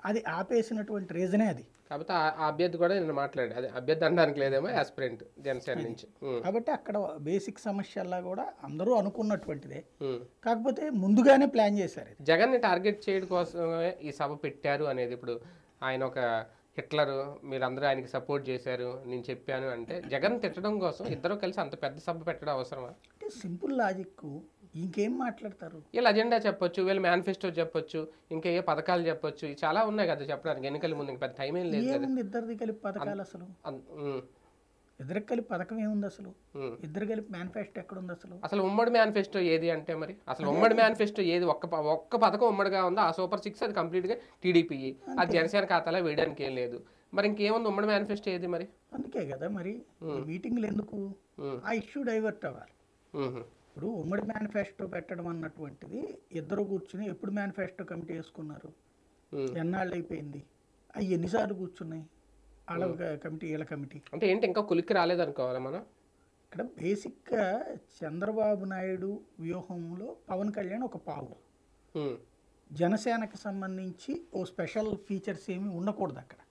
అది ఆపేసినటువంటి రీజనే అది. కాకపోతే ఆ అభ్యర్థి కూడా నేను మాట్లాడాడు, అదే అభ్యర్థి అనడానికి లేదేమో, యాస్పిరెంట్ జనసేన నుంచి. కాబట్టి అక్కడ బేసిక్ సమస్యల్లా కూడా అందరూ అనుకున్నటువంటిదే. ఉమ్. కాకపోతే ముందుగానే ప్లాన్ చేశారు ఇది. జగన్ని టార్గెట్ చేయడం కోసమే ఈ సభ పెట్టారు అనేది, ఇప్పుడు ఆయన ఒక హిట్లరు, మీరందరూ ఆయనకి సపోర్ట్ చేశారు నేను చెప్పాను అంటే, జగన్ తిట్టడం కోసం ఇద్దరు కలిసి అంత పెద్ద సభ పెట్టడం అవసరమా? అంటే సింపుల్ లాజిక్, ఇంకేం మాట్లాడతారు? వీళ్ళు అజెండా చెప్పొచ్చు, వీళ్ళు మేనిఫెస్టో చెప్పొచ్చు, ఇంకా ఏ పథకాలు చెప్పొచ్చు, ఇవి చాలా ఉన్నాయి కదా చెప్పడానికి. ఎన్నికల ముందు ఇంకా పెద్ద టైం ఏం లేదు కదా. ఏముంది ఇద్దరిది కలిపి పథకాలు అసలు? ఇద్దరికి కలిపి పథకం ఏముంది అసలు? ఇద్దరు కలిపి మేనిఫెస్టో ఎక్కడుంది అసలు? అసలు ఉమ్మడి మేనిఫెస్టో ఏది అంటే, మరి అసలు ఉమ్మడి మేనిఫెస్టో ఏది? ఒక్క పథకం ఉమ్మడిగా ఉందో, ఆ సూపర్ 6 అది కంప్లీట్గా టీడీపీ, అది జనసేన ఖాతాలో వేయడానికి ఏం లేదు. మరి ఇంకేముంది ఉమ్మడి మేనిఫెస్టో ఏది మరి? అందుకే కదా మరి మీటింగ్లు ఎందుకు, ఆ ఇష్యూ డైవర్ట్ అవ్వాలి. ఇప్పుడు ఉమ్మడి మేనిఫెస్టో పెట్టడం అన్నటువంటిది ఇద్దరు కూర్చుని ఎప్పుడు మేనిఫెస్టో కమిటీ వేసుకున్నారు, ఎన్నాళ్ళు అయిపోయింది, అవి ఎన్నిసార్లు కూర్చున్నాయి వాళ్ళ కమిటీ వీళ్ళ కమిటీ అంటే ఏంటి, ఇంకా కులిక్కి రాలేదనుకోవాలి మనం. ఇక్కడ బేసిక్గా చంద్రబాబు నాయుడు వ్యూహంలో పవన్ కళ్యాణ్ ఒక పావు, జనసేనకు సంబంధించి ఓ స్పెషల్ ఫీచర్స్ ఏమి ఉండకూడదు అక్కడ.